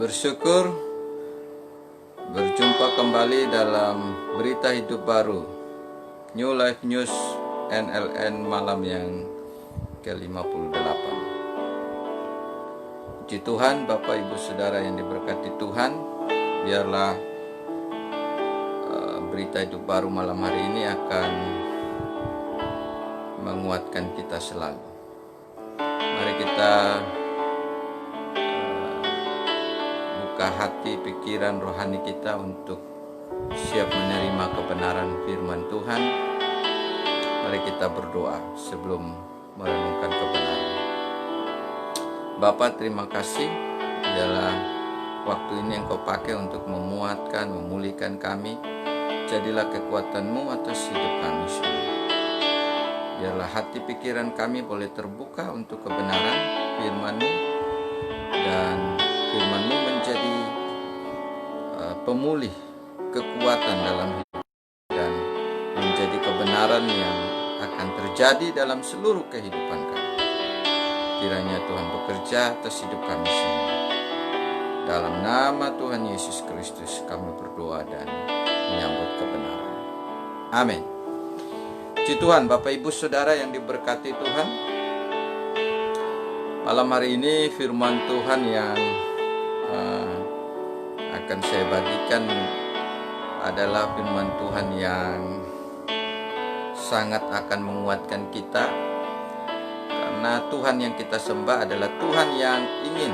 Bersyukur berjumpa kembali dalam Berita Hidup Baru New Life News NLN malam yang ke-58. Puji Tuhan, Bapak Ibu Saudara yang diberkati Tuhan, biarlah Berita Hidup Baru malam hari ini akan menguatkan kita selalu. Mari kita buka hati, pikiran, rohani kita untuk siap menerima kebenaran firman Tuhan. Mari kita berdoa sebelum merenungkan kebenaran. Bapa, terima kasih, biarlah waktu ini Engkau pakai untuk memuatkan, memulihkan kami. Jadilah kekuatan-Mu atas hidup kami semua. Biarlah hati pikiran kami boleh terbuka untuk kebenaran firman-Mu, dan firman-Mu menjadi pemulih kekuatan dalam hidup dan menjadi kebenaran yang akan terjadi dalam seluruh kehidupan kami. Kiranya Tuhan bekerja atas hidup kami semua. Dalam nama Tuhan Yesus Kristus kami berdoa dan menyambut kebenaran. Amin. Puji Tuhan, Bapak Ibu Saudara yang diberkati Tuhan, malam hari ini firman Tuhan yang akan saya bagikan adalah firman Tuhan yang sangat akan menguatkan kita, karena Tuhan yang kita sembah adalah Tuhan yang ingin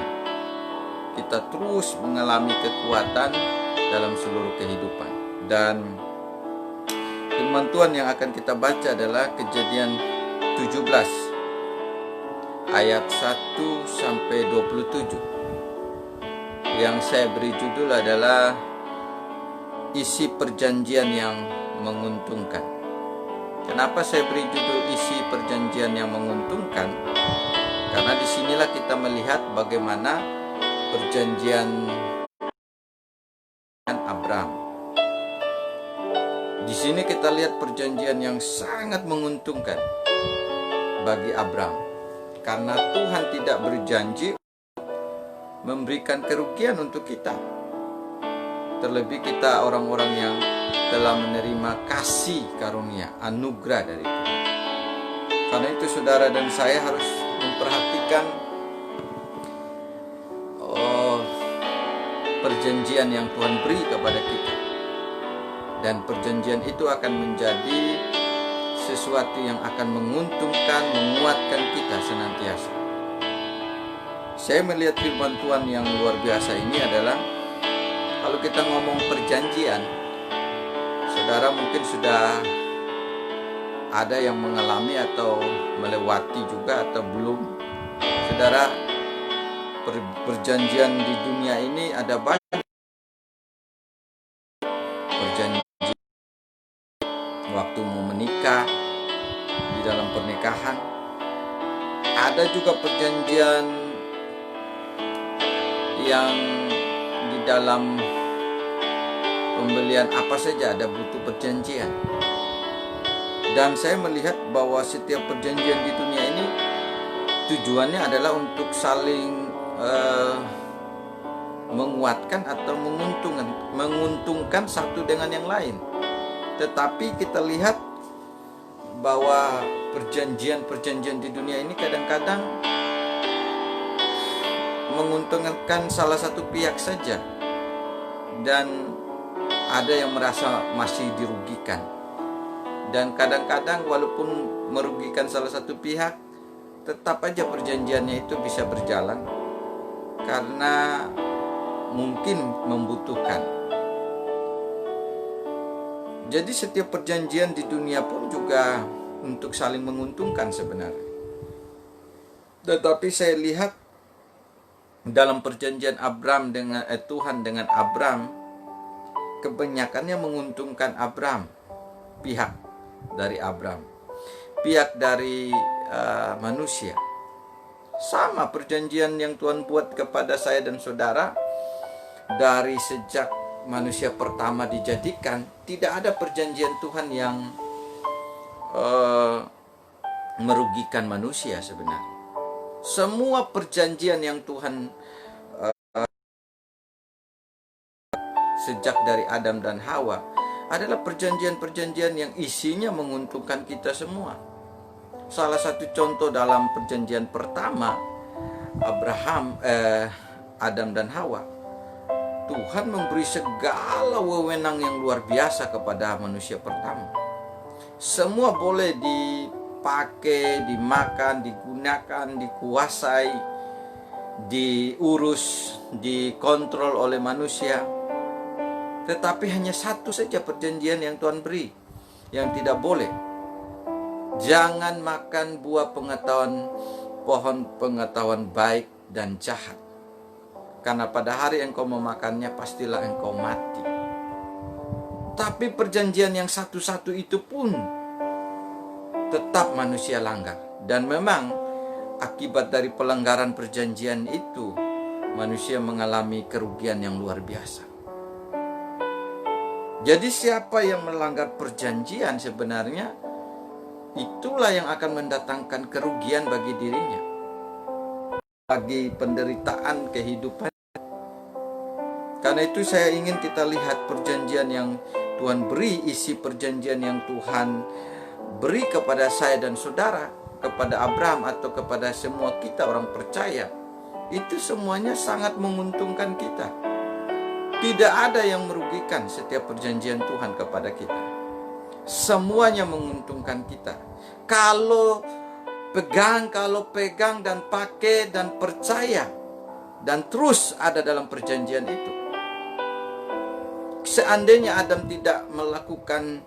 kita terus mengalami kekuatan dalam seluruh kehidupan. Dan firman Tuhan yang akan kita baca adalah Kejadian 17 ayat 1 sampai 27. Yang saya beri judul adalah isi perjanjian yang menguntungkan. Kenapa saya beri judul isi perjanjian yang menguntungkan? Karena disinilah kita melihat bagaimana perjanjian Abraham. Di sini kita lihat perjanjian yang sangat menguntungkan bagi Abraham, karena Tuhan tidak berjanji memberikan kerugian untuk kita. Terlebih kita orang-orang yang telah menerima kasih karunia, anugerah dari Tuhan. Karena itu saudara dan saya harus memperhatikan perjanjian yang Tuhan beri kepada kita. Dan perjanjian itu akan menjadi sesuatu yang akan menguntungkan, menguatkan kita senantiasa. Saya melihat firman Tuhan yang luar biasa ini adalah, kalau kita ngomong perjanjian, saudara mungkin sudah ada yang mengalami atau melewati juga atau belum. Saudara, perjanjian di dunia ini ada banyak perjanjian. Waktu mau menikah, di dalam pernikahan, ada juga perjanjian yang di dalam pembelian apa saja ada butuh perjanjian. Dan saya melihat bahwa setiap perjanjian di dunia ini tujuannya adalah untuk saling menguatkan atau menguntungkan satu dengan yang lain. Tetapi kita lihat bahwa perjanjian-perjanjian di dunia ini kadang-kadang menguntungkan salah satu pihak saja, dan ada yang merasa masih dirugikan. Dan kadang-kadang walaupun merugikan salah satu pihak, tetap aja perjanjiannya itu bisa berjalan karena mungkin membutuhkan. Jadi setiap perjanjian di dunia pun juga untuk saling menguntungkan sebenarnya. Tetapi saya lihat dalam perjanjian Abraham dengan Tuhan dengan Abraham, kebanyakannya menguntungkan Abraham, pihak dari Abraham, pihak dari manusia. Sama perjanjian yang Tuhan buat kepada saya dan saudara dari sejak manusia pertama dijadikan. Tidak ada perjanjian Tuhan yang merugikan manusia sebenarnya. Semua perjanjian yang Tuhan sejak dari Adam dan Hawa adalah perjanjian-perjanjian yang isinya menguntungkan kita semua. Salah satu contoh dalam perjanjian pertama Adam dan Hawa, Tuhan memberi segala wewenang yang luar biasa kepada manusia pertama. Semua boleh dipakai, dimakan, digunakan, dikuasai, diurus, dikontrol oleh manusia. Tetapi hanya satu saja perjanjian yang Tuhan beri, yang tidak boleh. Jangan makan buah pohon pengetahuan baik dan jahat. Karena pada hari engkau memakannya, pastilah engkau mati. Tapi perjanjian yang satu-satu itu pun tetap manusia langgar. Dan memang akibat dari pelanggaran perjanjian itu, manusia mengalami kerugian yang luar biasa. Jadi siapa yang melanggar perjanjian sebenarnya, itulah yang akan mendatangkan kerugian bagi dirinya, bagi penderitaan kehidupan. Karena itu saya ingin kita lihat perjanjian yang Tuhan beri, isi perjanjian yang Tuhan beri kepada saya dan saudara, kepada Abraham atau kepada semua kita orang percaya. Itu semuanya sangat menguntungkan kita. Tidak ada yang merugikan setiap perjanjian Tuhan kepada kita. Semuanya menguntungkan kita. Kalau pegang dan pakai dan percaya dan terus ada dalam perjanjian itu. Seandainya Adam tidak melakukan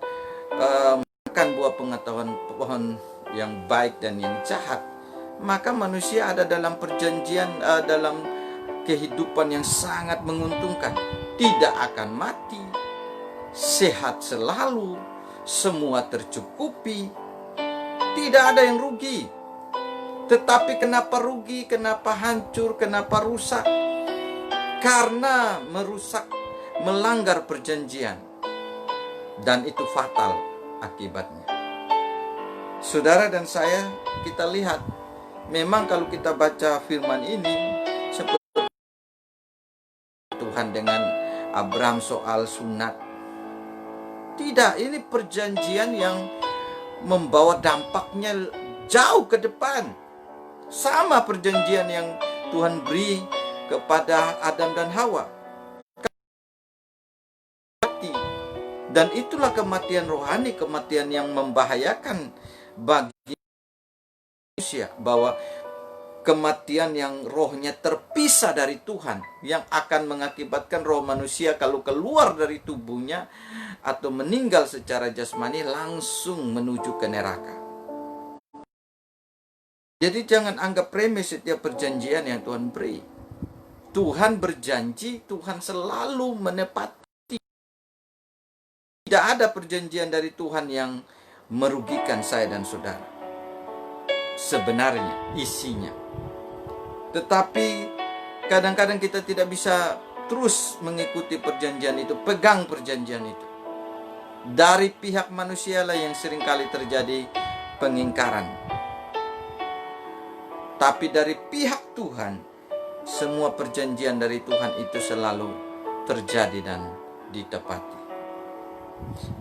makan buah pengetahuan pohon yang baik dan yang jahat, maka manusia ada dalam perjanjian, dalam kehidupan yang sangat menguntungkan. Tidak akan mati, sehat selalu, semua tercukupi, tidak ada yang rugi. Tetapi kenapa rugi, kenapa hancur, kenapa rusak? Karena melanggar perjanjian. Dan itu fatal akibatnya. Saudara dan saya, kita lihat, memang kalau kita baca firman ini, seperti Tuhan dengan Abraham soal sunat. Tidak, ini perjanjian yang membawa dampaknya jauh ke depan. Sama perjanjian yang Tuhan beri kepada Adam dan Hawa. Dan itulah kematian rohani, kematian yang membahayakan bagi manusia. Bahwa kematian yang rohnya terpisah dari Tuhan, yang akan mengakibatkan roh manusia kalau keluar dari tubuhnya atau meninggal secara jasmani langsung menuju ke neraka. Jadi jangan anggap remeh setiap perjanjian yang Tuhan beri. Tuhan berjanji, Tuhan selalu menepati. Tidak ada perjanjian dari Tuhan yang merugikan saya dan saudara. Sebenarnya isinya. Tetapi kadang-kadang kita tidak bisa terus mengikuti perjanjian itu, pegang perjanjian itu. Dari pihak manusia lah yang seringkali terjadi pengingkaran. Tapi dari pihak Tuhan, semua perjanjian dari Tuhan itu selalu terjadi dan ditepati.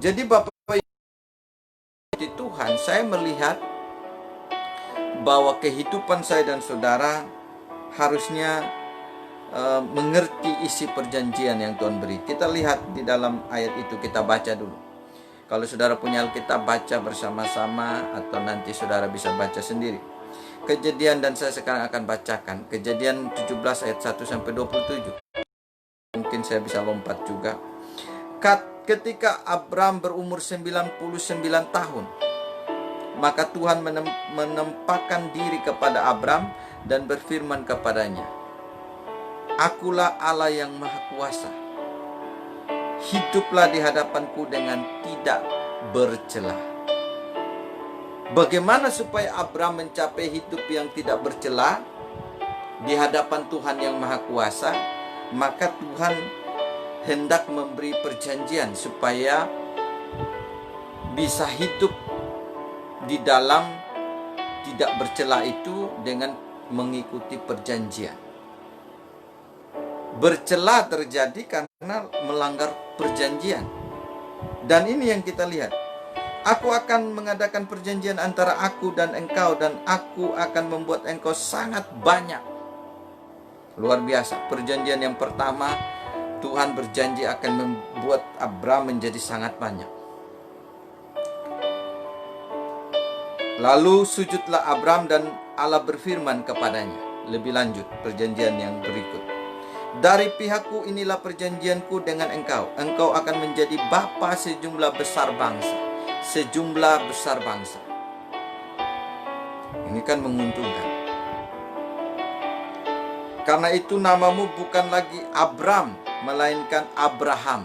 Jadi Bapak di Tuhan, saya melihat bahwa kehidupan saya dan saudara harusnya mengerti isi perjanjian yang Tuhan beri. Kita lihat di dalam ayat itu, kita baca dulu. Kalau saudara punya Alkitab, baca bersama-sama atau nanti saudara bisa baca sendiri. Kejadian, dan saya sekarang akan bacakan Kejadian 17 ayat 1 sampai 27. Mungkin saya bisa lompat juga. Ketika Abram berumur 99 tahun, maka Tuhan menempatkan diri kepada Abram dan berfirman kepadanya, "Akulah Allah yang Maha Kuasa. Hiduplah di hadapanku dengan tidak bercela." Bagaimana supaya Abram mencapai hidup yang tidak bercela di hadapan Tuhan yang Maha Kuasa? Maka Tuhan hendak memberi perjanjian supaya bisa hidup di dalam tidak bercela itu dengan mengikuti perjanjian. Bercela terjadi karena melanggar perjanjian. Dan ini yang kita lihat. Aku akan mengadakan perjanjian antara aku dan engkau, dan aku akan membuat engkau sangat banyak. Luar biasa. Perjanjian yang pertama, Tuhan berjanji akan membuat Abram menjadi sangat banyak. Lalu sujudlah Abram dan Allah berfirman kepadanya. Lebih lanjut, perjanjian yang berikut. Dari pihakku inilah perjanjianku dengan engkau. Engkau akan menjadi bapa sejumlah besar bangsa. Sejumlah besar bangsa. Ini kan menguntungkan. Karena itu namamu bukan lagi Abram, melainkan Abraham.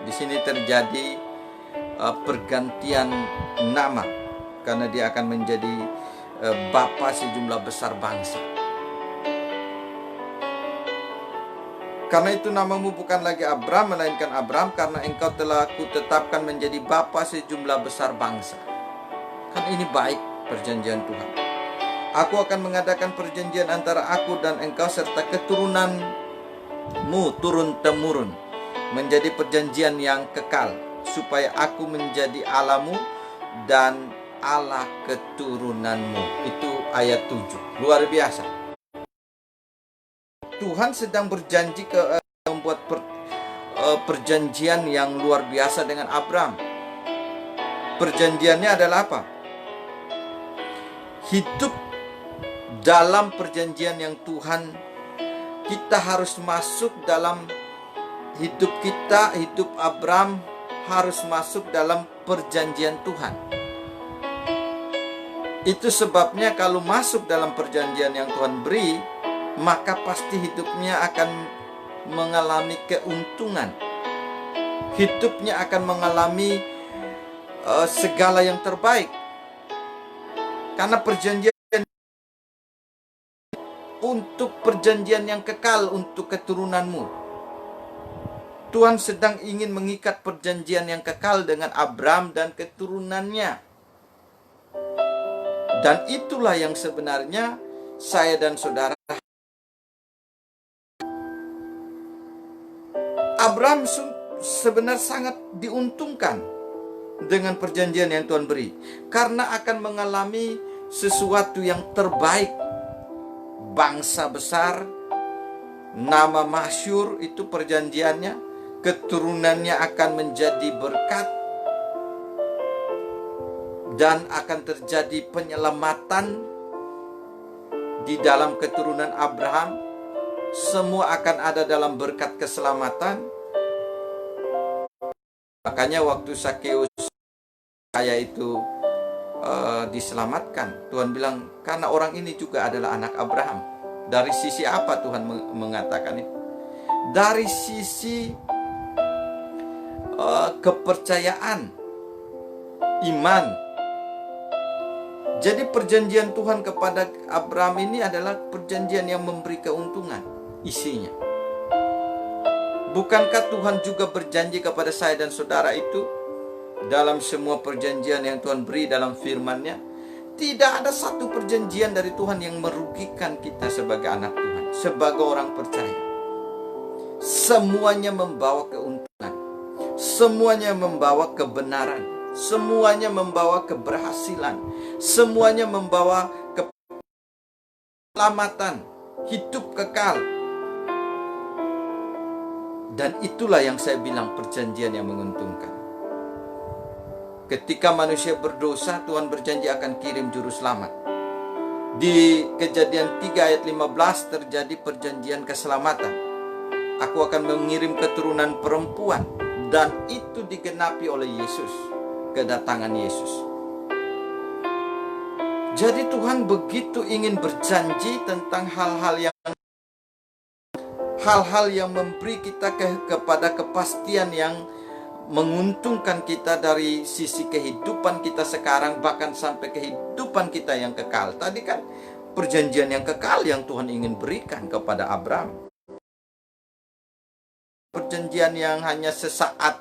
Di sini terjadi pergantian nama, karena dia akan menjadi bapa sejumlah besar bangsa. Karena itu namamu bukan lagi Abram, melainkan Abram, karena engkau telah kutetapkan menjadi bapa sejumlah besar bangsa. Kan ini baik perjanjian Tuhan. Aku akan mengadakan perjanjian antara aku dan engkau serta keturunanmu turun-temurun, menjadi perjanjian yang kekal, supaya aku menjadi Allahmu dan Allah keturunanmu. Itu ayat 7. Luar biasa. Tuhan sedang berjanji membuat perjanjian yang luar biasa dengan Abram. Perjanjiannya adalah apa? Hidup dalam perjanjian yang Tuhan, kita harus masuk dalam hidup kita. Hidup Abram harus masuk dalam perjanjian Tuhan. Itu sebabnya kalau masuk dalam perjanjian yang Tuhan beri, maka pasti hidupnya akan mengalami keuntungan. Hidupnya akan mengalami segala yang terbaik. Karena perjanjian untuk perjanjian yang kekal untuk keturunanmu. Tuhan sedang ingin mengikat perjanjian yang kekal dengan Abram dan keturunannya. Dan itulah yang sebenarnya saya dan saudara. Abram sebenarnya sangat diuntungkan dengan perjanjian yang Tuhan beri, karena akan mengalami sesuatu yang terbaik. Bangsa besar, nama masyhur, itu perjanjiannya. Keturunannya akan menjadi berkat, dan akan terjadi penyelamatan di dalam keturunan Abraham. Semua akan ada dalam berkat keselamatan. Makanya waktu Sakeus kaya itu diselamatkan, Tuhan bilang, karena orang ini juga adalah anak Abraham. Dari sisi apa Tuhan mengatakan itu? Dari sisi kepercayaan, iman. Jadi perjanjian Tuhan kepada Abraham ini adalah perjanjian yang memberi keuntungan isinya. Bukankah Tuhan juga berjanji kepada saya dan saudara itu dalam semua perjanjian yang Tuhan beri dalam firman-Nya? Tidak ada satu perjanjian dari Tuhan yang merugikan kita sebagai anak Tuhan, sebagai orang percaya. Semuanya membawa keuntungan, semuanya membawa kebenaran, semuanya membawa keberhasilan, semuanya membawa keselamatan, hidup kekal. Dan itulah yang saya bilang perjanjian yang menguntungkan. Ketika manusia berdosa, Tuhan berjanji akan kirim juru selamat. Di Kejadian 3 ayat 15 terjadi perjanjian keselamatan. Aku akan mengirim keturunan perempuan, dan itu digenapi oleh Yesus, kedatangan Yesus. Jadi Tuhan begitu ingin berjanji tentang hal-hal yang memberi kita kepada kepastian yang menguntungkan kita dari sisi kehidupan kita sekarang, bahkan sampai kehidupan kita yang kekal. Tadi kan perjanjian yang kekal yang Tuhan ingin berikan kepada Abram. Perjanjian yang hanya sesaat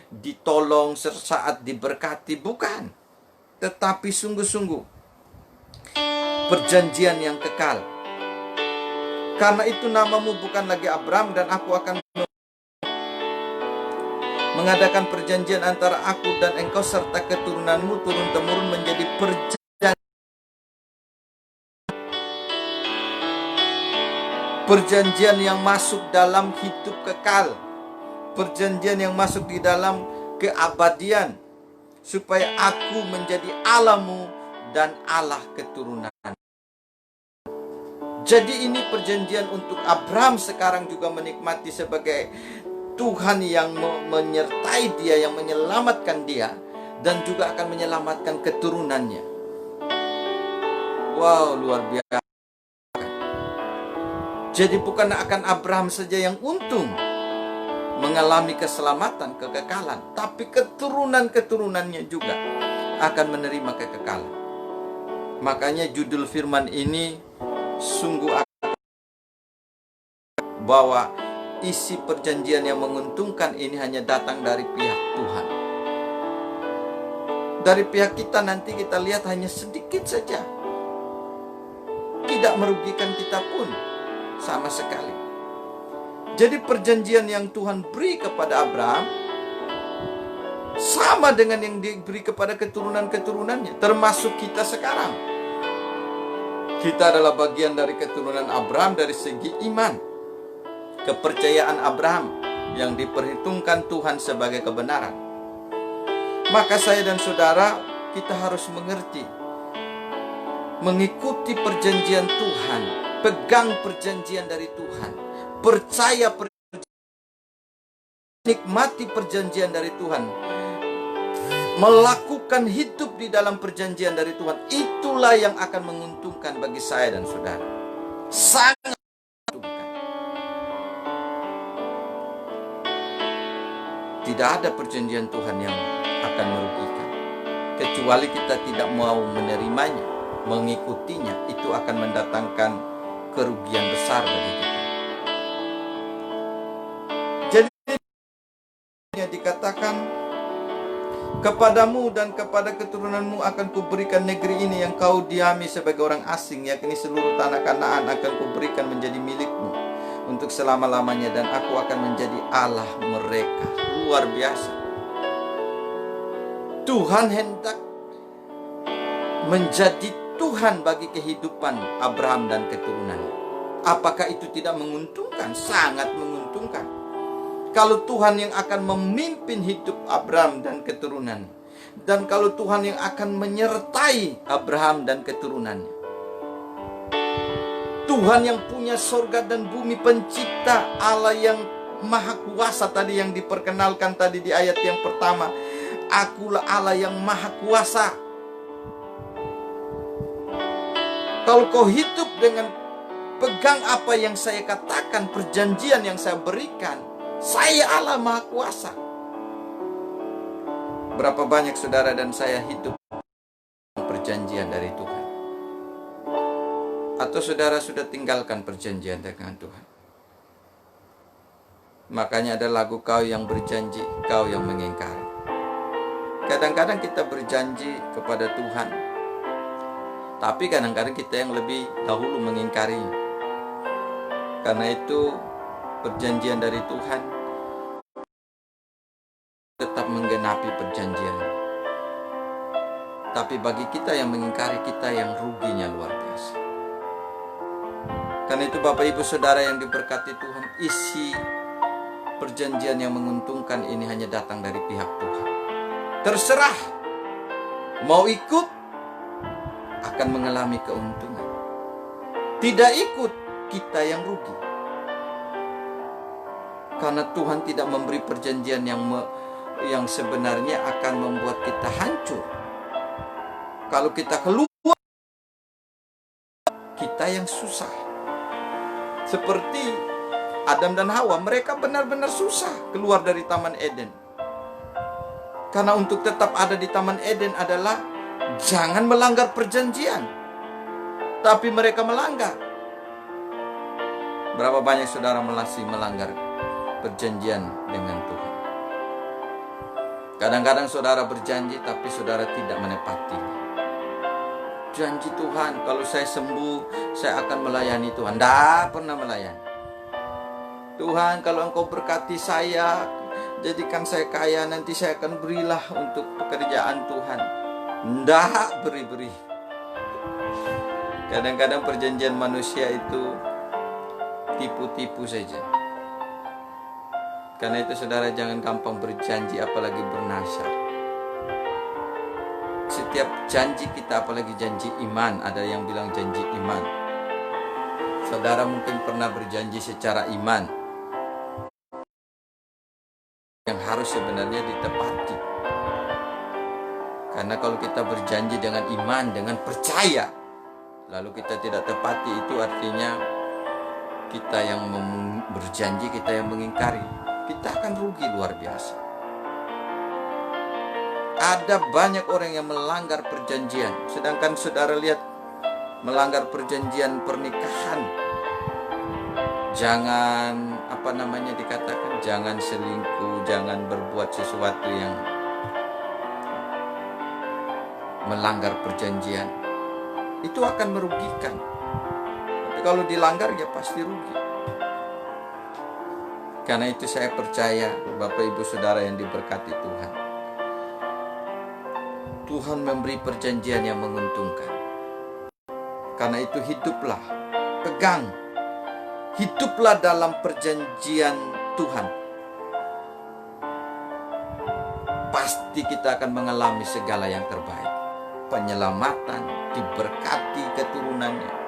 ditolong, sesaat diberkati, bukan. Tetapi sungguh-sungguh perjanjian yang kekal. Karena itu namamu bukan lagi Abram, dan aku akan mengadakan perjanjian antara aku dan engkau serta keturunanmu turun-temurun menjadi perjanjian yang masuk dalam hidup kekal, perjanjian yang masuk di dalam keabadian, supaya aku menjadi Allahmu dan Allah keturunan. Jadi ini perjanjian untuk Abraham sekarang juga menikmati sebagai Tuhan yang menyertai dia, yang menyelamatkan dia, dan juga akan menyelamatkan keturunannya. Wow, luar biasa. Jadi bukan akan Abraham saja yang untung mengalami keselamatan, kekekalan, tapi keturunan-keturunannya juga akan menerima kekekalan. Makanya judul firman ini sungguh bahwa isi perjanjian yang menguntungkan ini hanya datang dari pihak Tuhan. Dari pihak kita nanti kita lihat hanya sedikit saja, tidak merugikan kita pun sama sekali. Jadi perjanjian yang Tuhan beri kepada Abraham sama dengan yang diberi kepada keturunan-keturunannya, termasuk kita sekarang. Kita adalah bagian dari keturunan Abraham dari segi iman, kepercayaan Abraham yang diperhitungkan Tuhan sebagai kebenaran. Maka saya dan saudara, kita harus mengerti, mengikuti perjanjian Tuhan, pegang perjanjian dari Tuhan, percaya nikmati perjanjian dari Tuhan, melakukan hidup di dalam perjanjian dari Tuhan. Itulah yang akan menguntungkan bagi saya dan saudara. Sangat menguntungkan. Tidak ada perjanjian Tuhan yang akan merugikan, kecuali kita tidak mau menerimanya, mengikutinya. Itu akan mendatangkan kerugian besar bagi kita. Jadi dikatakan, kepadamu dan kepada keturunanmu akan kuberikan negeri ini yang kau diami sebagai orang asing, yakni seluruh tanah Kanaan akan kuberikan menjadi milikmu untuk selama-lamanya, dan aku akan menjadi Allah mereka. Luar biasa. Tuhan hendak menjadi Tuhan bagi kehidupan Abraham dan keturunannya. Apakah itu tidak menguntungkan? Sangat menguntungkan. Kalau Tuhan yang akan memimpin hidup Abraham dan keturunan, dan kalau Tuhan yang akan menyertai Abraham dan keturunannya, Tuhan yang punya sorga dan bumi, pencipta, Allah yang maha kuasa tadi yang diperkenalkan tadi di ayat yang pertama. Akulah Allah yang maha kuasa. Kalau kau hidup dengan pegang apa yang saya katakan, perjanjian yang saya berikan, saya Allah maha kuasa. Berapa banyak saudara dan saya hidup perjanjian dari Tuhan? Atau saudara sudah tinggalkan perjanjian dengan Tuhan? Makanya ada lagu, kau yang berjanji, kau yang mengingkari. Kadang-kadang kita berjanji kepada Tuhan, tapi kadang-kadang kita yang lebih dahulu mengingkari. Karena itu perjanjian dari Tuhan tetap menggenapi perjanjian. Tapi bagi kita yang mengingkari, kita yang ruginya luar biasa. Karena itu Bapak Ibu Saudara yang diberkati Tuhan, isi perjanjian yang menguntungkan ini hanya datang dari pihak Tuhan. Terserah, mau ikut akan mengalami keuntungan, tidak ikut kita yang rugi. Karena Tuhan tidak memberi perjanjian yang sebenarnya akan membuat kita hancur. Kalau kita keluar, kita yang susah. Seperti Adam dan Hawa, mereka benar-benar susah keluar dari Taman Eden. Karena untuk tetap ada di Taman Eden adalah jangan melanggar perjanjian. Tapi mereka melanggar. Berapa banyak saudara masih melanggar perjanjian dengan Tuhan? Kadang-kadang saudara berjanji tapi saudara tidak menepatinya. janji Tuhan, kalau saya sembuh, saya akan melayani Tuhan. Tidak pernah melayani. Tuhan, kalau Engkau berkati saya, jadikan saya kaya, nanti saya akan berilah untuk pekerjaan Tuhan. Tidak beri-beri. Kadang-kadang perjanjian manusia itu tipu-tipu saja. Karena itu saudara, jangan gampang berjanji, apalagi bernasar. Setiap janji kita, apalagi janji iman, ada yang bilang janji iman. Saudara mungkin pernah berjanji secara iman yang harus sebenarnya ditepati. Karena kalau kita berjanji dengan iman, dengan percaya, lalu kita tidak tepati, itu artinya kita yang berjanji, kita yang mengingkari. Kita akan rugi luar biasa. Ada banyak orang yang melanggar perjanjian. Sedangkan saudara lihat, melanggar perjanjian pernikahan. Jangan, dikatakan, jangan selingkuh, jangan berbuat sesuatu yang melanggar perjanjian. Itu akan merugikan. Tapi kalau dilanggar, ya pasti rugi. Karena itu saya percaya, Bapak Ibu Saudara yang diberkati Tuhan, Tuhan memberi perjanjian yang menguntungkan. Karena itu hiduplah, pegang, hiduplah dalam perjanjian Tuhan. Pasti kita akan mengalami segala yang terbaik. Penyelamatan, diberkati keturunannya.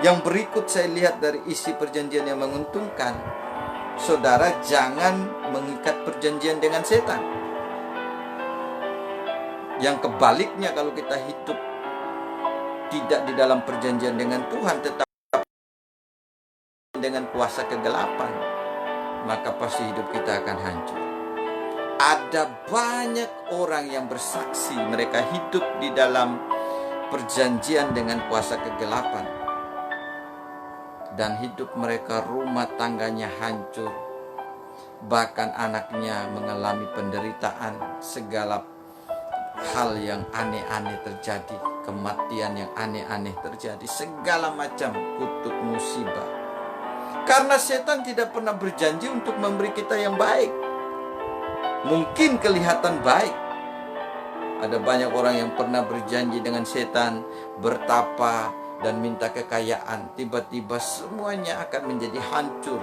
Yang berikut saya lihat dari isi perjanjian yang menguntungkan. Saudara, jangan mengikat perjanjian dengan setan. Yang kebaliknya, kalau kita hidup tidak di dalam perjanjian dengan Tuhan, tetap dengan kuasa kegelapan, maka pasti hidup kita akan hancur. Ada banyak orang yang bersaksi mereka hidup di dalam perjanjian dengan kuasa kegelapan, dan hidup mereka, rumah tangganya hancur, bahkan anaknya mengalami penderitaan, segala hal yang aneh-aneh terjadi, kematian yang aneh-aneh terjadi, segala macam kutuk musibah. Karena setan tidak pernah berjanji untuk memberi kita yang baik. Mungkin kelihatan baik. Ada banyak orang yang pernah berjanji dengan setan, bertapa dan minta kekayaan. Tiba-tiba semuanya akan menjadi hancur.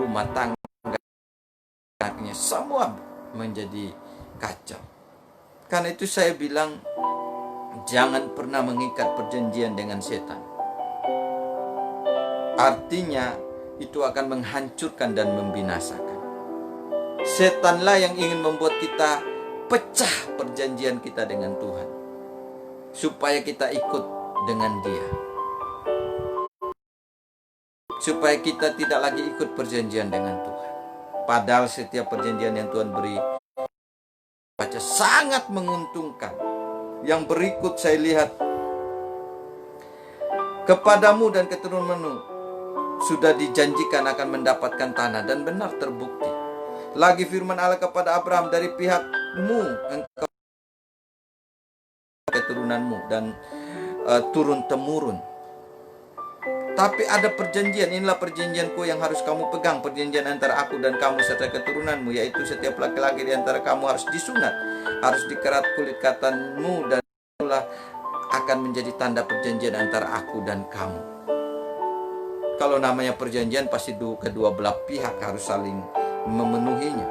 Rumah tangganya semua menjadi kacau. Karena itu saya bilang, jangan pernah mengikat perjanjian dengan setan. Artinya itu akan menghancurkan dan membinasakan. Setanlah yang ingin membuat kita pecah perjanjian kita dengan Tuhan, supaya kita ikut dengan Dia, supaya kita tidak lagi ikut perjanjian dengan Tuhan. Padahal setiap perjanjian yang Tuhan beri baca sangat menguntungkan. Yang berikut saya lihat, kepadamu dan keturunanmu sudah dijanjikan akan mendapatkan tanah, dan benar terbukti. Lagi firman Allah kepada Abraham, dari pihakmu engkau keturunanmu dan turun-temurun. Tapi ada perjanjian, inilah perjanjianku yang harus kamu pegang, perjanjian antara aku dan kamu serta keturunanmu, yaitu setiap laki-laki di antara kamu harus disunat, harus dikerat kulit katanmu, dan itulah akan menjadi tanda perjanjian antara aku dan kamu. Kalau namanya perjanjian, pasti kedua belah pihak harus saling memenuhinya.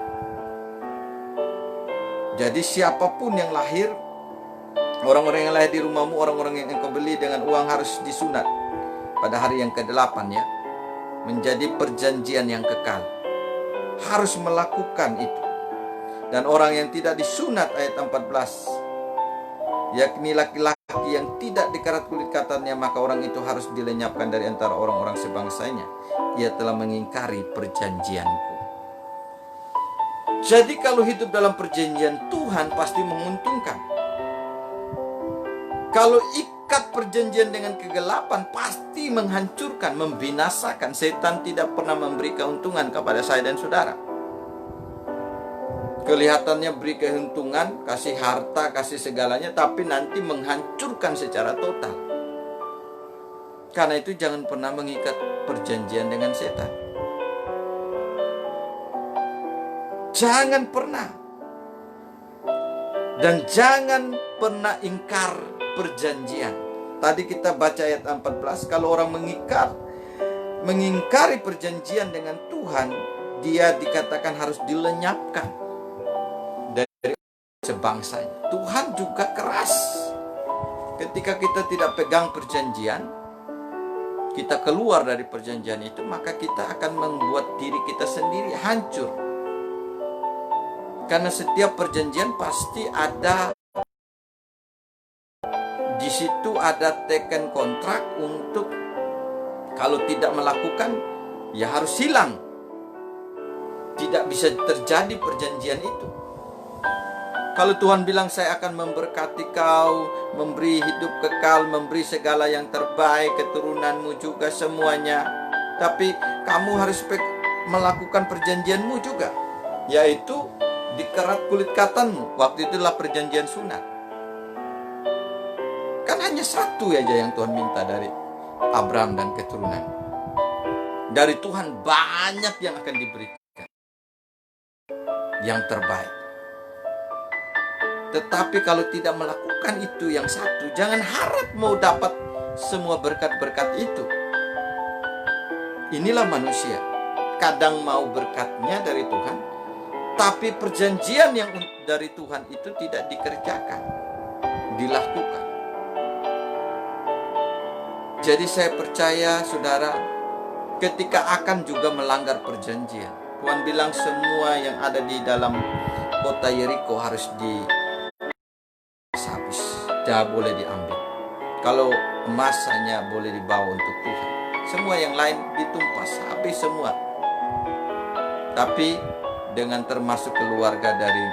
Jadi siapapun yang lahir, orang-orang yang lahir di rumahmu, orang-orang yang engkau beli dengan uang, harus disunat pada hari yang ke-8 ya, menjadi perjanjian yang kekal. Harus melakukan itu. Dan orang yang tidak disunat, ayat 14, yakni laki-laki yang tidak dikerat kulit katannya, maka orang itu harus dilenyapkan dari antara orang-orang sebangsanya. Ia telah mengingkari perjanjianku. Jadi kalau hidup dalam perjanjian Tuhan pasti menguntungkan. Kalau ikat perjanjian dengan kegelapan pasti menghancurkan, membinasakan. Setan tidak pernah memberi keuntungan kepada saya dan saudara. Kelihatannya beri keuntungan, kasih harta, kasih segalanya, tapi nanti menghancurkan secara total. Karena itu jangan pernah mengikat perjanjian dengan setan. Jangan pernah. Dan jangan pernah ingkar perjanjian. Tadi kita baca ayat 14, kalau orang mengingkari perjanjian dengan Tuhan, dia dikatakan harus dilenyapkan dari sebangsanya. Tuhan juga keras. Ketika kita tidak pegang perjanjian, kita keluar dari perjanjian itu, maka kita akan membuat diri kita sendiri hancur. Karena setiap perjanjian pasti ada, di situ ada teken kontrak untuk kalau tidak melakukan, ya harus hilang. Tidak bisa terjadi perjanjian itu. Kalau Tuhan bilang saya akan memberkati kau, memberi hidup kekal, memberi segala yang terbaik, keturunanmu juga semuanya. Tapi kamu harus melakukan perjanjianmu juga, yaitu dikerat kulit katanmu. Waktu itulah perjanjian sunat. Kan hanya satu aja yang Tuhan minta dari Abraham dan keturunan. Dari Tuhan banyak yang akan diberikan, yang terbaik. Tetapi kalau tidak melakukan itu yang satu, jangan harap mau dapat semua berkat-berkat itu. Inilah manusia. Kadang mau berkatnya dari Tuhan, tapi perjanjian yang dari Tuhan itu tidak dikerjakan, dilakukan. Jadi saya percaya saudara, ketika akan juga melanggar perjanjian, Tuhan bilang semua yang ada di dalam kota Yeriko harus habis, tidak boleh diambil. Kalau emas hanya boleh dibawa untuk Tuhan, semua yang lain ditumpas habis semua. Tapi dengan termasuk keluarga dari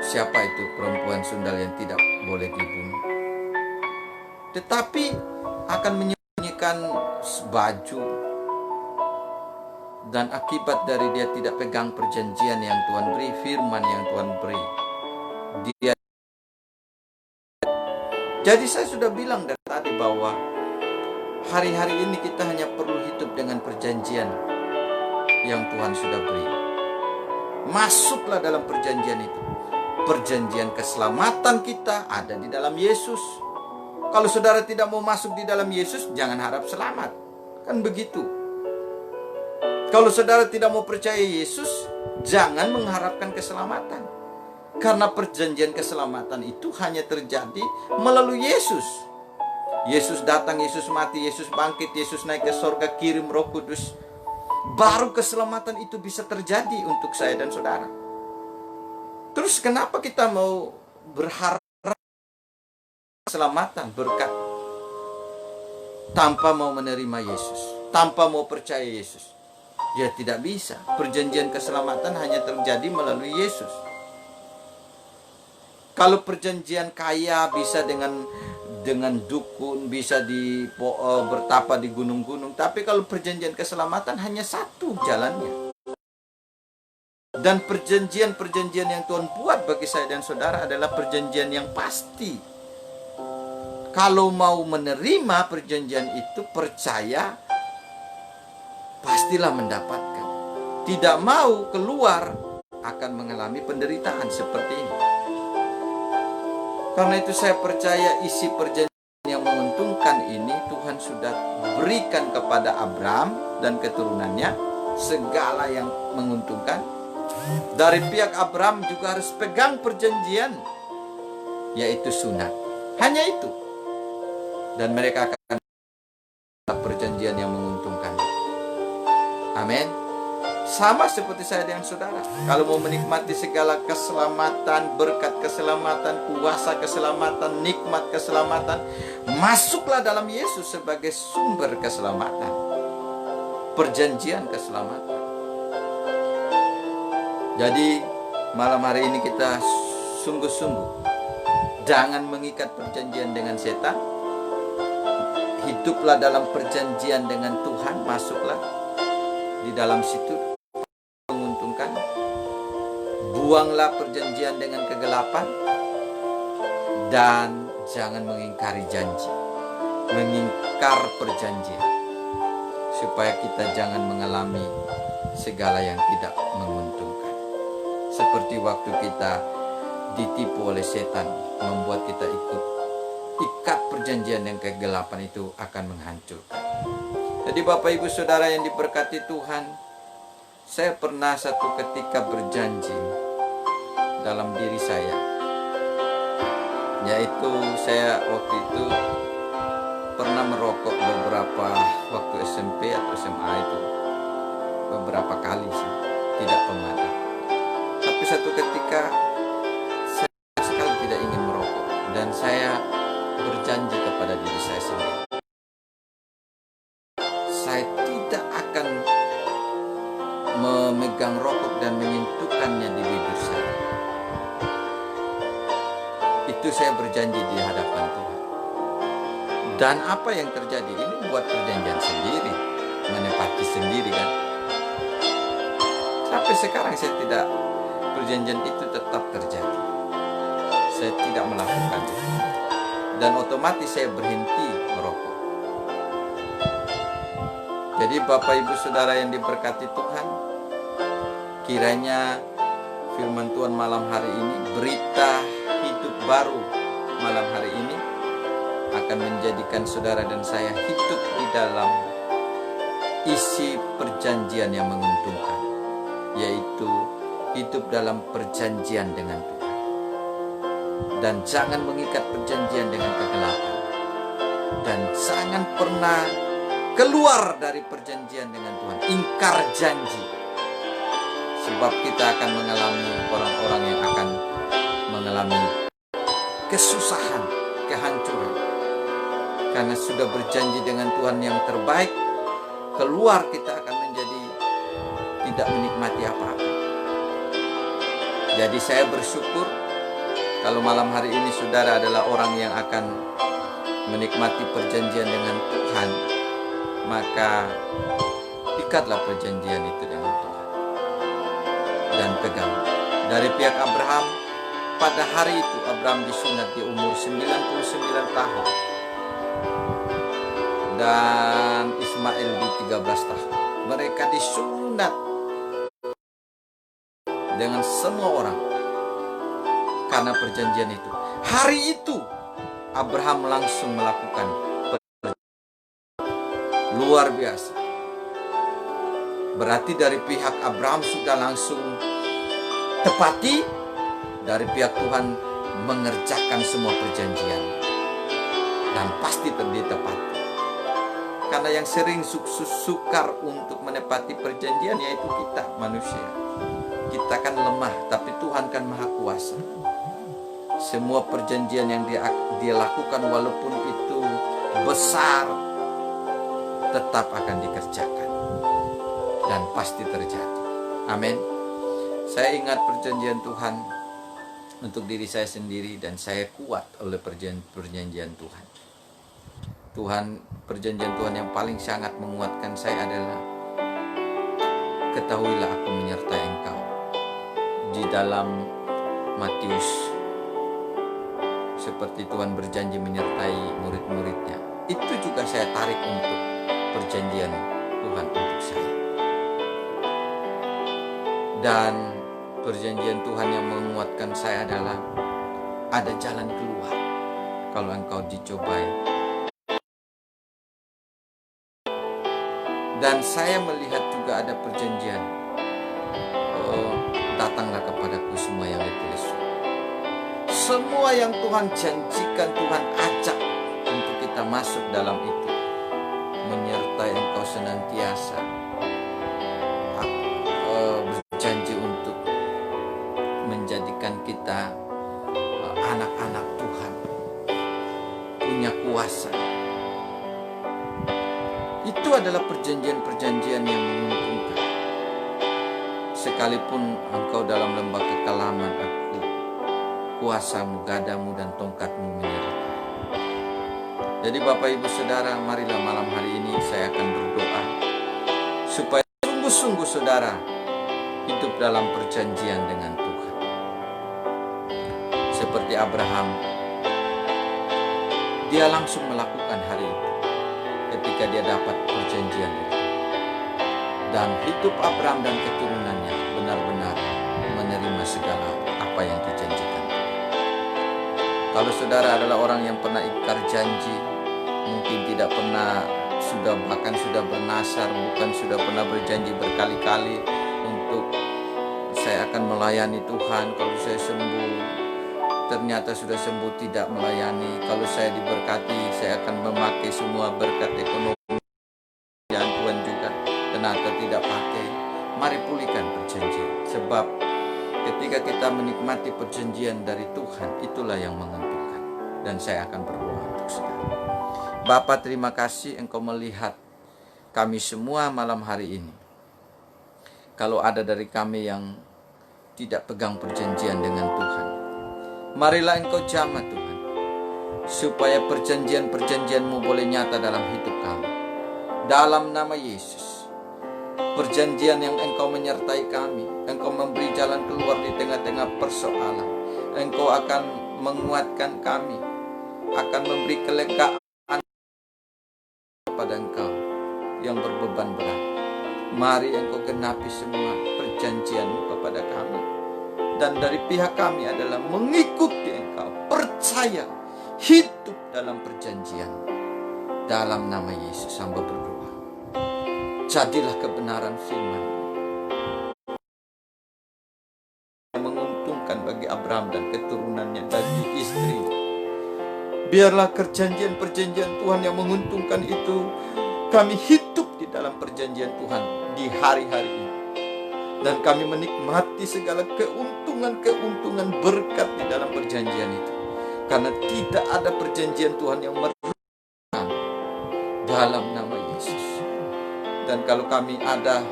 siapa itu perempuan sundal yang tidak boleh dibunuh. Tetapi akan menyembunyikan baju, dan akibat dari dia tidak pegang perjanjian yang Tuhan beri, firman yang Tuhan beri, dia. Jadi saya sudah bilang dari tadi bahwa hari-hari ini kita hanya perlu hidup dengan perjanjian yang Tuhan sudah beri. Masuklah dalam perjanjian itu. Perjanjian keselamatan kita ada di dalam Yesus. Kalau saudara tidak mau masuk di dalam Yesus, jangan harap selamat. Kan begitu. Kalau saudara tidak mau percaya Yesus, jangan mengharapkan keselamatan. Karena perjanjian keselamatan itu hanya terjadi melalui Yesus. Yesus datang, Yesus mati, Yesus bangkit, Yesus naik ke sorga, kirim Roh Kudus. Baru keselamatan itu bisa terjadi untuk saya dan saudara. Terus kenapa kita mau berharap keselamatan, berkat, tanpa mau menerima Yesus, tanpa mau percaya Yesus? Ya tidak bisa. Perjanjian keselamatan hanya terjadi melalui Yesus. Kalau perjanjian kaya bisa dengan dukun, bisa bertapa di gunung-gunung. Tapi kalau perjanjian keselamatan hanya satu jalannya. Dan perjanjian-perjanjian yang Tuhan buat bagi saya dan saudara adalah perjanjian yang pasti. Kalau mau menerima perjanjian itu, percaya, pastilah mendapatkan. Tidak mau keluar, akan mengalami penderitaan seperti ini. Karena itu saya percaya isi perjanjian yang menguntungkan ini Tuhan sudah berikan kepada Abraham dan keturunannya, segala yang menguntungkan. Dari pihak Abraham juga harus pegang perjanjian, yaitu sunat. Hanya itu. Dan mereka akan perjanjian yang menguntungkan. Amin. Sama seperti saya dengan saudara. Kalau mau menikmati segala keselamatan, berkat keselamatan, kuasa keselamatan, nikmat keselamatan, masuklah dalam Yesus sebagai sumber keselamatan, perjanjian keselamatan. Jadi malam hari ini kita sungguh-sungguh jangan mengikat perjanjian dengan setan. Hiduplah dalam perjanjian dengan Tuhan, masuklah di dalam situ, buanglah perjanjian dengan kegelapan, dan jangan mengingkari janji, mengingkar perjanjian, supaya kita jangan mengalami segala yang tidak menguntungkan. Seperti waktu kita ditipu oleh setan, membuat kita ikut ikat perjanjian yang kegelapan, itu akan menghancurkan. Jadi Bapak Ibu Saudara yang diberkati Tuhan, saya pernah satu ketika berjanji dalam diri saya, yaitu saya waktu itu pernah merokok beberapa waktu SMP atau SMA, itu beberapa kali sih, tidak pemadam. Tapi satu ketika saya sekali tidak ingin merokok, dan saya berjanji kepada diri saya sendiri, saya tidak akan memegang rokok dan menyentuhkannya di bibir saya. Itu saya berjanji di hadapan Tuhan. Dan apa yang terjadi? Ini buat perjanjian sendiri, menepati sendiri kan. Sampai sekarang saya tidak, perjanjian itu tetap terjadi. Saya tidak melakukan itu. Dan otomatis saya berhenti merokok. Jadi Bapak Ibu Saudara yang diberkati Tuhan, kiranya firman Tuhan malam hari ini, berita hidup baru malam hari ini, akan menjadikan saudara dan saya hidup di dalam isi perjanjian yang menguntungkan, yaitu hidup dalam perjanjian dengan Tuhan. Dan jangan mengikat perjanjian dengan kegelapan, dan jangan pernah keluar dari perjanjian dengan Tuhan, ingkar janji. Sebab kita akan mengalami, orang-orang yang akan mengalami kesusahan, kehancuran, karena sudah berjanji dengan Tuhan yang terbaik. Keluar kita akan menjadi tidak menikmati apa-apa. Jadi saya bersyukur kalau malam hari ini saudara adalah orang yang akan menikmati perjanjian dengan Tuhan, maka ikatlah perjanjian itu dengan Tuhan dan pegang. Dari pihak Abraham, pada hari itu Abraham disunat di umur 99 tahun, dan Ismail di 13 tahun. Mereka disunat dengan semua orang karena perjanjian itu. Hari itu Abraham langsung melakukan luar biasa. Berarti dari pihak Abraham sudah langsung tepati, dari pihak Tuhan mengerjakan semua perjanjian, dan pasti ditepati. Karena yang sering sukar untuk menepati perjanjian yaitu kita manusia. Kita kan lemah, tapi Tuhan kan maha kuasa. Semua perjanjian yang dia lakukan, walaupun itu besar, tetap akan dikerjakan dan pasti terjadi. Amin. Saya ingat perjanjian Tuhan untuk diri saya sendiri, dan saya kuat oleh perjanjian Tuhan. Perjanjian Tuhan yang paling sangat menguatkan saya adalah, ketahuilah aku menyertai engkau. Di dalam Matius, seperti Tuhan berjanji menyertai murid-muridnya, itu juga saya tarik untuk perjanjian Tuhan untuk saya. Dan perjanjian Tuhan yang menguatkan saya adalah, ada jalan keluar kalau engkau dicobai. Dan saya melihat juga ada perjanjian, datanglah kepadaku semua yang letih lesu. Semua yang Tuhan janjikan, Tuhan ajak untuk kita masuk dalam itu. Menyertai engkau senantiasa, berjanji untuk menjadikan kita anak-anak Tuhan, punya kuasa. Itu adalah perjanjian-perjanjian yang menguntungkan. Sekalipun engkau dalam lembah kekelaman, aku, kuasamu, gadamu, dan tongkatmu menyertai. Jadi Bapak Ibu Saudara, marilah malam hari ini saya akan berdoa supaya sungguh-sungguh saudara hidup dalam perjanjian dengan Tuhan. seperti Abraham, dia langsung melakukan hari itu ketika dia dapat perjanjian itu. Dan hidup Abraham dan keturunannya benar-benar menerima segala apa yang dijanjikan. Kalau saudara adalah orang yang pernah ingkar janji, mungkin tidak pernah, bahkan sudah bernasar, bukan sudah pernah berjanji berkali-kali untuk saya akan melayani Tuhan, kalau saya sembuh ternyata sudah sembuh tidak melayani, kalau saya diberkati saya akan memakai semua berkat ekonomi dan Tuhan juga ternyata tidak pakai. Mari pulihkan perjanjian, sebab ketika kita menikmati perjanjian dari Tuhan, itulah yang menguntungkan. Dan saya akan berdoa untuk saudara. Bapa, terima kasih Engkau melihat kami semua malam hari ini. Kalau ada dari kami yang tidak pegang perjanjian dengan Tuhan, marilah Engkau jamah Tuhan, supaya perjanjian-perjanjian-Mu boleh nyata dalam hidup kami. Dalam nama Yesus, perjanjian yang Engkau menyertai kami, Engkau memberi jalan keluar di tengah-tengah persoalan, Engkau akan menguatkan kami, akan memberi kelegaan kepada Engkau yang berbeban berat. Mari Engkau genapi semua perjanjian-Mu kepada kami. Dan dari pihak kami adalah mengikuti Engkau, percaya, hidup dalam perjanjian. Dalam nama Yesus hamba berdoa. Jadilah kebenaran firman yang menguntungkan bagi Abraham dan keturunannya, bagi istrinya. Biarlah perjanjian-perjanjian Tuhan yang menguntungkan itu, kami hidup di dalam perjanjian Tuhan di hari-hari ini. Dan kami menikmati segala keuntungan-keuntungan berkat di dalam perjanjian itu. Karena tidak ada perjanjian Tuhan yang merugikan, dalam nama Yesus. Dan kalau kami ada,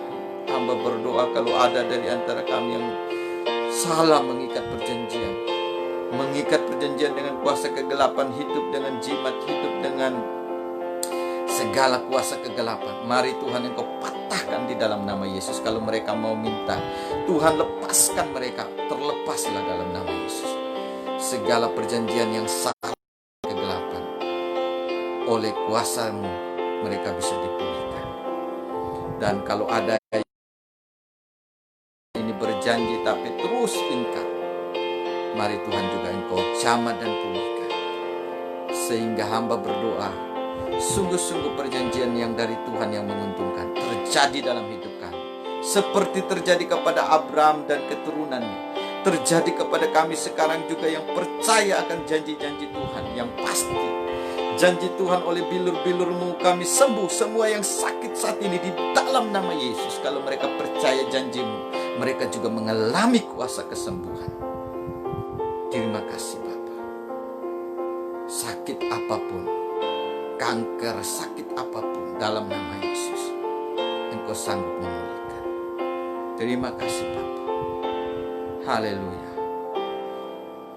hamba berdoa, kalau ada dari antara kami yang salah mengikat perjanjian, dengan kuasa kegelapan, hidup dengan jimat, hidup dengan segala kuasa kegelapan, mari Tuhan Engkau patahkan di dalam nama Yesus. Kalau mereka mau minta, Tuhan lepaskan mereka, terlepaslah dalam nama Yesus. Segala perjanjian yang salah kegelapan, oleh kuasa-Mu mereka bisa dipulihkan. Dan kalau ada ini berjanji tapi terus ingkar, mari Tuhan juga Engkau jamah dan pulihkan. Sehingga hamba berdoa, sungguh-sungguh perjanjian yang dari Tuhan yang menguntungkan terjadi dalam hidup kami. Seperti terjadi kepada Abraham dan keturunannya, terjadi kepada kami sekarang juga yang percaya akan janji-janji Tuhan yang pasti. Janji Tuhan, oleh bilur-bilur-Mu kami sembuh. Semua yang sakit saat ini di dalam nama Yesus, kalau mereka percaya janji-Mu, mereka juga mengalami kuasa kesembuhan. Terima kasih Bapa. Sakit apapun, kanker, sakit apapun, dalam nama Yesus Engkau sanggup memulihkan. Terima kasih Bapa. Haleluya.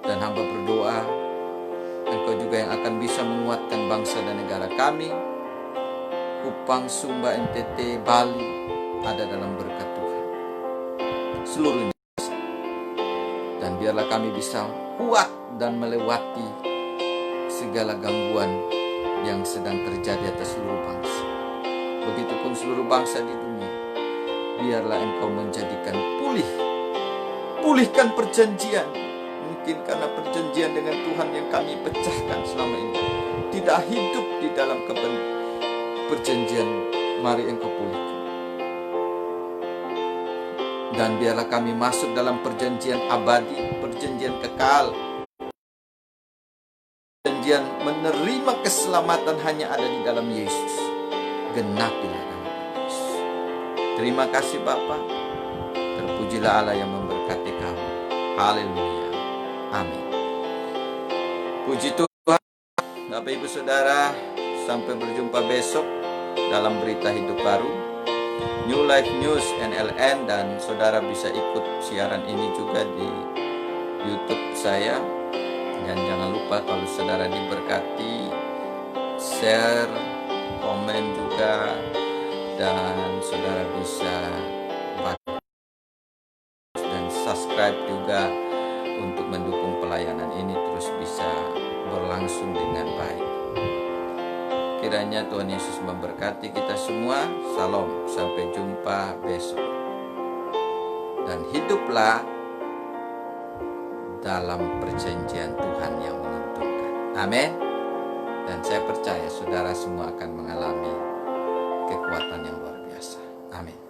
Dan hamba berdoa, Engkau juga yang akan bisa menguatkan bangsa dan negara kami. Kupang, Sumba, NTT, Bali ada dalam berkat Tuhan, seluruh Indonesia. Dan biarlah kami bisa kuat dan melewati segala gangguan yang sedang terjadi atas seluruh bangsa. Begitupun seluruh bangsa di dunia. Biarlah Engkau menjadikan pulihkan perjanjian. Mungkin karena perjanjian dengan Tuhan yang kami pecahkan selama ini, tidak hidup di dalam perjanjian. Mari Engkau pulihkan. Dan biarlah kami masuk dalam perjanjian abadi, perjanjian kekal, perjanjian menerima keselamatan hanya ada di dalam Yesus. Genapilah dalam Yesus. Terima kasih Bapa. Terpujilah Allah yang memberkati kami. Haleluya. Amin. Puji Tuhan. Bapak Ibu Saudara, sampai berjumpa besok dalam berita hidup baru New Life News NLN. Dan saudara bisa ikut siaran ini juga di YouTube saya. Dan jangan lupa kalau saudara diberkati, share, komen juga, dan saudara bisa dan subscribe juga untuk mendukung pelayanan ini. terus bisa berlangsung dengan baik. Kiranya Tuhan Yesus memberkati kita semua. Salam, sampai jumpa besok. Dan hiduplah dalam perjanjian Tuhan yang menguntungkan. Amin. Dan saya percaya saudara semua akan mengalami kekuatan yang luar biasa. Amin.